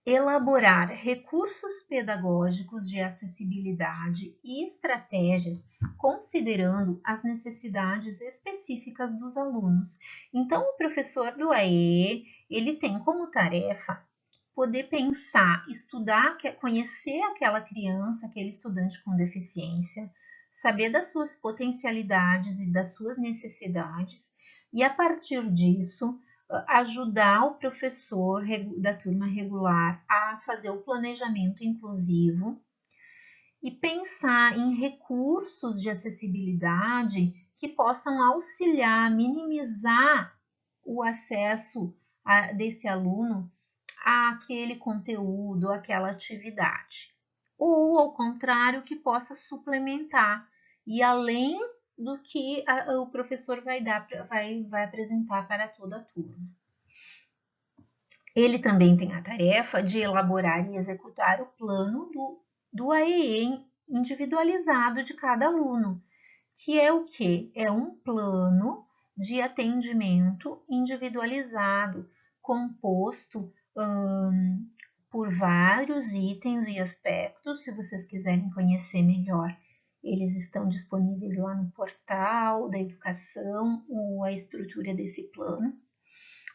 Speaker 1: Elaborar recursos pedagógicos de acessibilidade e estratégias considerando as necessidades específicas dos alunos. Então, o professor do AE, ele tem como tarefa poder pensar, estudar, conhecer aquela criança, aquele estudante com deficiência, saber das suas potencialidades e das suas necessidades, e a partir disso, ajudar o professor da turma regular a fazer o planejamento inclusivo e pensar em recursos de acessibilidade que possam auxiliar, minimizar o acesso desse aluno àquele conteúdo, àquela atividade. Ou, ao contrário, que possa suplementar e além do que o professor vai apresentar para toda a turma. Ele também tem a tarefa de elaborar e executar o plano do AEE individualizado de cada aluno, que é o quê? É um plano de atendimento individualizado, composto por vários itens e aspectos. Se vocês quiserem conhecer melhor, eles estão disponíveis lá no portal da educação, ou a estrutura desse plano,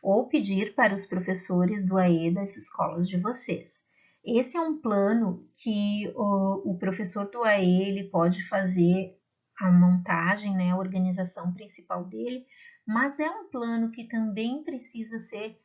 Speaker 1: ou pedir para os professores do AE das escolas de vocês. Esse é um plano que o professor do AE ele pode fazer a montagem, né, a organização principal dele, mas é um plano que também precisa ser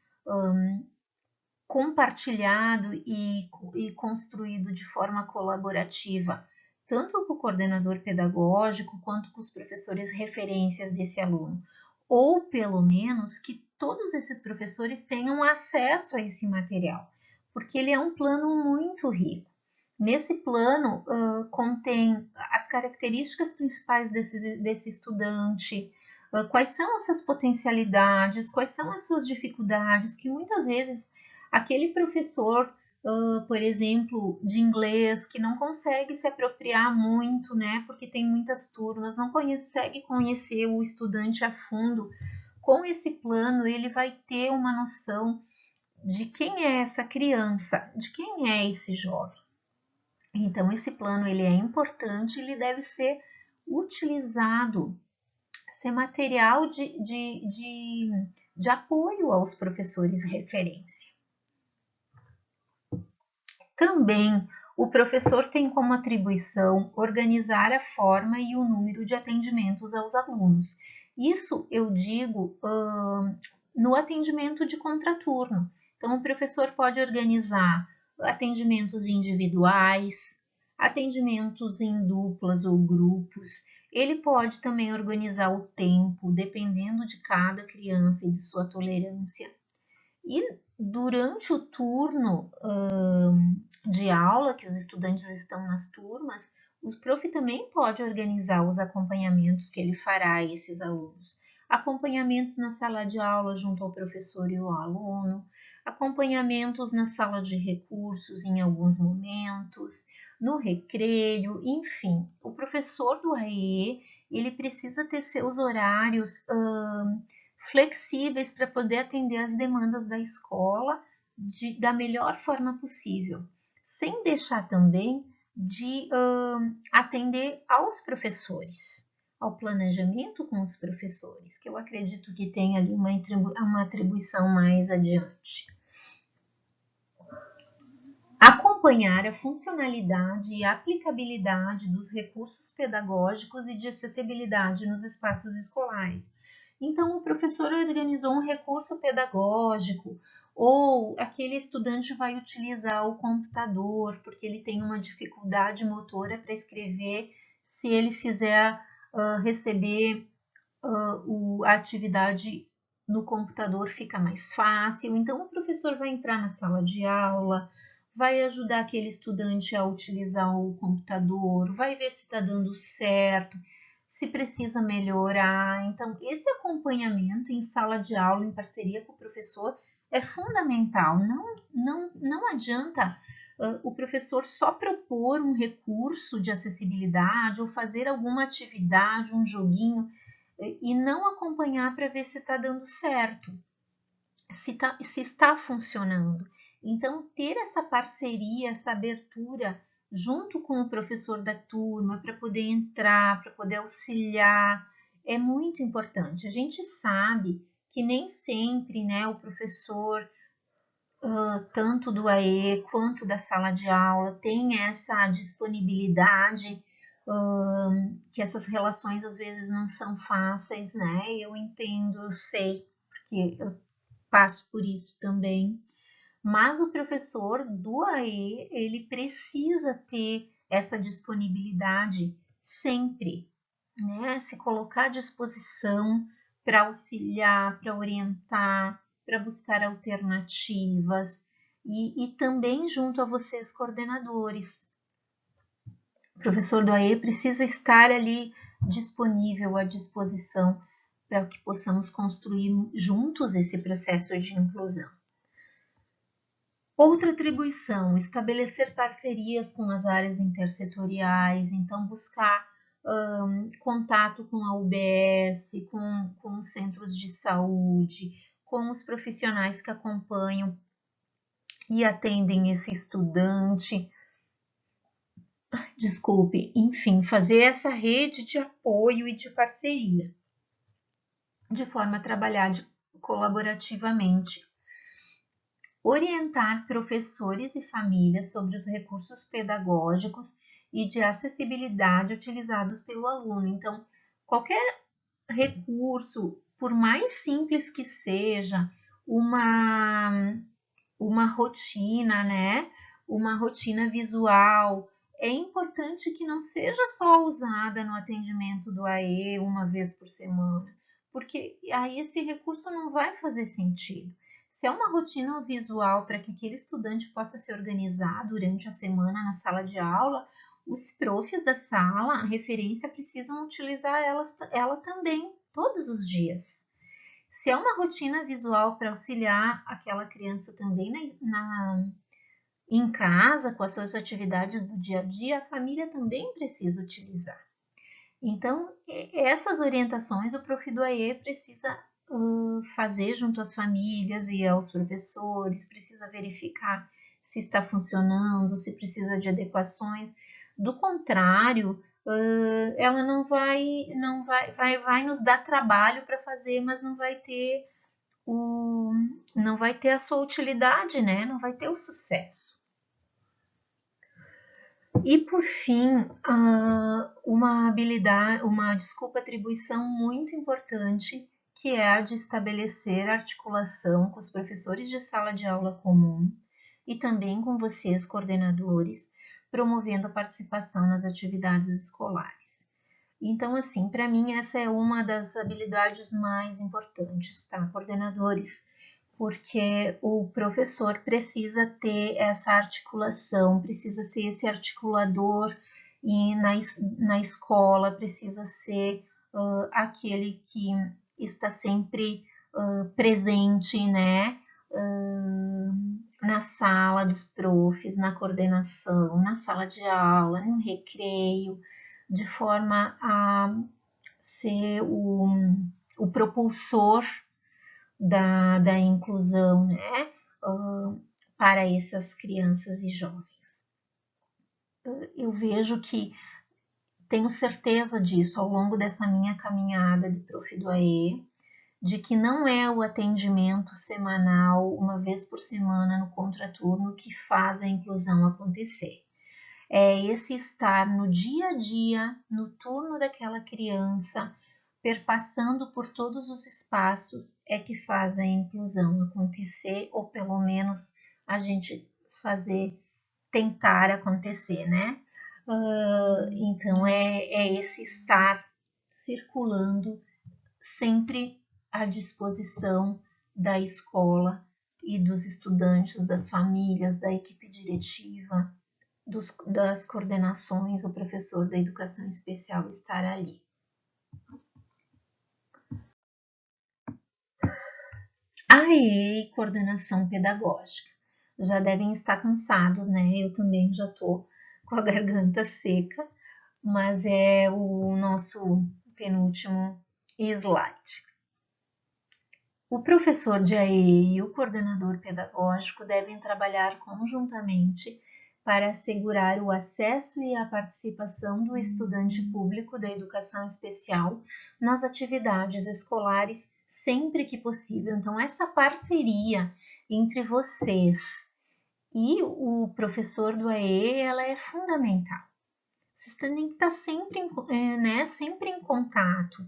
Speaker 1: compartilhado e construído de forma colaborativa, tanto com o coordenador pedagógico quanto com os professores referências desse aluno, ou pelo menos que todos esses professores tenham acesso a esse material, porque ele é um plano muito rico. Nesse plano contém as características principais desse estudante, quais são essas potencialidades, quais são as suas dificuldades, que muitas vezes aquele professor, por exemplo, de inglês, que não consegue se apropriar muito, né, porque tem muitas turmas, não consegue conhecer o estudante a fundo, com esse plano ele vai ter uma noção de quem é essa criança, de quem é esse jovem. Então, esse plano ele é importante, ele deve ser utilizado, ser material de apoio aos professores referência. Também, o professor tem como atribuição organizar a forma e o número de atendimentos aos alunos. Isso eu digo no atendimento de contraturno. Então, o professor pode organizar atendimentos individuais, atendimentos em duplas ou grupos. Ele pode também organizar o tempo, dependendo de cada criança e de sua tolerância. E durante o turno de aula, que os estudantes estão nas turmas, o prof também pode organizar os acompanhamentos que ele fará a esses alunos. Acompanhamentos na sala de aula junto ao professor e ao aluno, acompanhamentos na sala de recursos em alguns momentos, no recreio, enfim. O professor do AE, ele precisa ter seus horários flexíveis para poder atender as demandas da escola da melhor forma possível, sem deixar também de atender aos professores, ao planejamento com os professores, que eu acredito que tem ali uma atribuição mais adiante. acompanhar a funcionalidade e a aplicabilidade dos recursos pedagógicos e de acessibilidade nos espaços escolares. Então, o professor organizou um recurso pedagógico, ou aquele estudante vai utilizar o computador porque ele tem uma dificuldade motora para escrever, se ele fizer receber a atividade no computador fica mais fácil. Então, o professor vai entrar na sala de aula, vai ajudar aquele estudante a utilizar o computador, vai ver se está dando certo, se precisa melhorar. Então, esse acompanhamento em sala de aula, em parceria com o professor, é fundamental. Não adianta o professor só propor um recurso de acessibilidade ou fazer alguma atividade, um joguinho, e não acompanhar para ver se está dando certo, se está funcionando. Então, ter essa parceria, essa abertura junto com o professor da turma para poder entrar, para poder auxiliar, é muito importante. A gente sabe que nem sempre, né, o professor, tanto do AE quanto da sala de aula, tem essa disponibilidade, que essas relações às vezes não são fáceis, né? Eu entendo, eu sei, porque eu passo por isso também. Mas o professor do AE, ele precisa ter essa disponibilidade sempre, né? Se colocar à disposição para auxiliar, para orientar, para buscar alternativas e também junto a vocês, coordenadores. O professor do AE precisa estar ali disponível, à disposição, para que possamos construir juntos esse processo de inclusão. Outra atribuição, estabelecer parcerias com as áreas intersetoriais, então buscar contato com a UBS, com os centros de saúde, com os profissionais que acompanham e atendem esse estudante. Desculpe, enfim, fazer essa rede de apoio e de parceria, de forma a trabalhar colaborativamente. Orientar professores e famílias sobre os recursos pedagógicos e de acessibilidade utilizados pelo aluno. Então, qualquer recurso, por mais simples que seja, uma rotina, né? Uma rotina visual, é importante que não seja só usada no atendimento do AE uma vez por semana, porque aí esse recurso não vai fazer sentido. Se é uma rotina visual para que aquele estudante possa se organizar durante a semana na sala de aula, os profs da sala, a referência, precisam utilizar ela também, todos os dias. Se é uma rotina visual para auxiliar aquela criança também em casa, com as suas atividades do dia a dia, a família também precisa utilizar. Então, essas orientações o Prof do AE precisa fazer junto às famílias e aos professores, precisa verificar se está funcionando, se precisa de adequações. Do contrário, ela vai nos dar trabalho para fazer, mas não vai ter a sua utilidade, né? Não vai ter o sucesso. E por fim, uma atribuição muito importante, que é a de estabelecer articulação com os professores de sala de aula comum e também com vocês, coordenadores, promovendo a participação nas atividades escolares. Então, assim, para mim essa é uma das habilidades mais importantes, tá, coordenadores? Porque o professor precisa ter essa articulação, precisa ser esse articulador e na escola precisa ser aquele que está sempre presente, né? Na sala dos profs, na coordenação, na sala de aula, no recreio, de forma a ser o propulsor da inclusão, né, para essas crianças e jovens. Eu vejo que, tenho certeza disso, ao longo dessa minha caminhada de Prof do AE, de que não é o atendimento semanal, uma vez por semana no contraturno, que faz a inclusão acontecer. É esse estar no dia a dia, no turno daquela criança, perpassando por todos os espaços, é que faz a inclusão acontecer, ou pelo menos a gente tentar acontecer, né? Então é esse estar circulando sempre à disposição da escola e dos estudantes, das famílias, da equipe diretiva, das coordenações, o professor da educação especial estar ali. Aí, coordenação pedagógica. Já devem estar cansados, né? Eu também já estou com a garganta seca, mas é o nosso penúltimo slide. O professor de AE e o coordenador pedagógico devem trabalhar conjuntamente para assegurar o acesso e a participação do estudante público da educação especial nas atividades escolares sempre que possível. Então, essa parceria entre vocês e o professor do AE, ela é fundamental. Vocês têm que estar sempre em contato.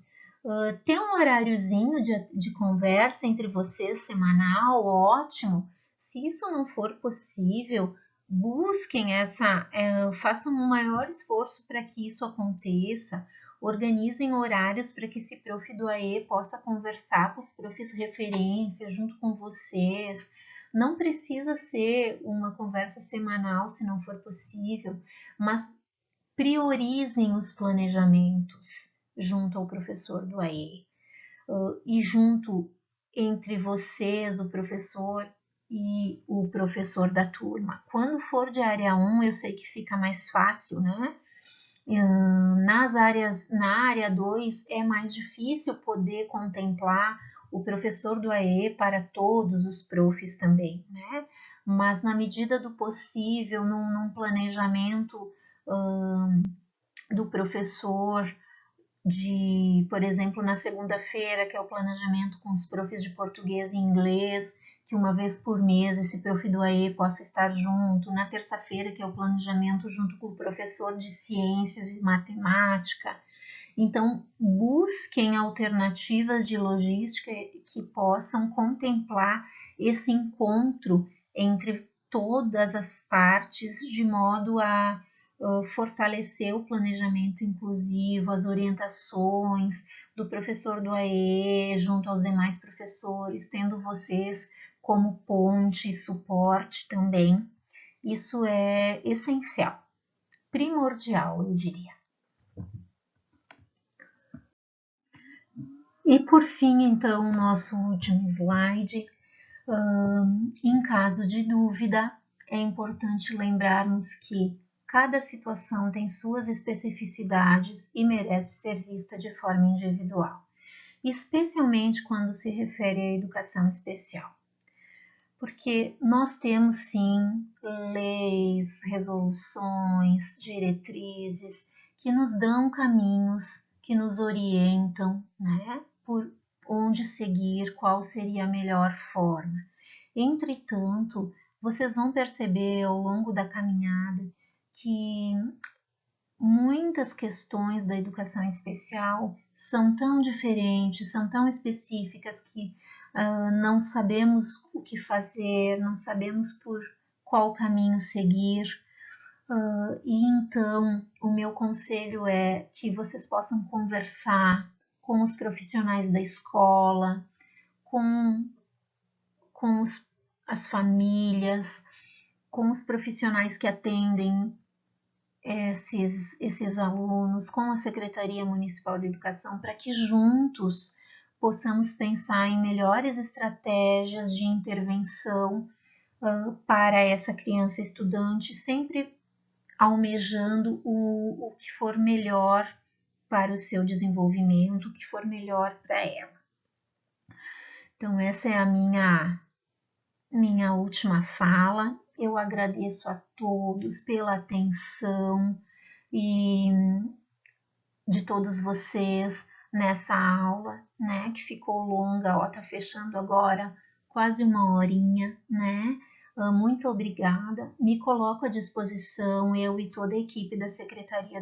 Speaker 1: Ter um horáriozinho de conversa entre vocês semanal, ótimo. Se isso não for possível, busquem façam um maior esforço para que isso aconteça. Organizem horários para que esse prof do AE possa conversar com os profs referência junto com vocês. Não precisa ser uma conversa semanal se não for possível, mas priorizem os planejamentos junto ao professor do AE e junto entre vocês, o professor e o professor da turma. Quando for de área 1, eu sei que fica mais fácil, né? Na área 2 é mais difícil poder contemplar o professor do AE para todos os profs também, né? Mas na medida do possível, num planejamento do professor por exemplo, na segunda-feira, que é o planejamento com os profs de português e inglês, que uma vez por mês esse prof do AE possa estar junto. Na terça-feira, que é o planejamento junto com o professor de ciências e matemática. Então, busquem alternativas de logística que possam contemplar esse encontro entre todas as partes, de modo a fortalecer o planejamento inclusivo, as orientações do professor do AE junto aos demais professores, tendo vocês como ponte e suporte também. Isso é essencial, primordial, eu diria. E por fim, então, nosso último slide. Em caso de dúvida, é importante lembrarmos que cada situação tem suas especificidades e merece ser vista de forma individual, especialmente quando se refere à educação especial. Porque nós temos sim leis, resoluções, diretrizes que nos dão caminhos, que nos orientam, né, por onde seguir, qual seria a melhor forma. Entretanto, vocês vão perceber ao longo da caminhada que muitas questões da educação especial são tão diferentes, são tão específicas que não sabemos o que fazer, não sabemos por qual caminho seguir. E então, o meu conselho é que vocês possam conversar com os profissionais da escola, com as famílias, com os profissionais que atendem esses alunos, com a Secretaria Municipal de Educação, para que juntos possamos pensar em melhores estratégias de intervenção para essa criança estudante, sempre almejando o que for melhor para o seu desenvolvimento, o que for melhor para ela. Então, essa é a minha última fala. Eu agradeço a todos pela atenção e de todos vocês. nessa aula, né, que ficou longa, ó, tá fechando agora quase 1 horinha, né? Muito obrigada. Me coloco à disposição, eu e toda a equipe da Secretaria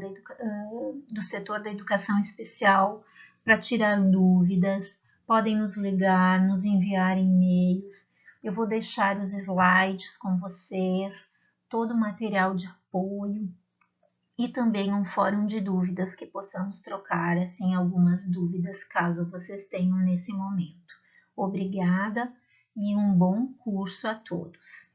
Speaker 1: do Setor da Educação Especial, para tirar dúvidas. Podem nos ligar, nos enviar e-mails. Eu vou deixar os slides com vocês, todo o material de apoio e também um fórum de dúvidas que possamos trocar, assim, algumas dúvidas caso vocês tenham nesse momento. Obrigada e um bom curso a todos.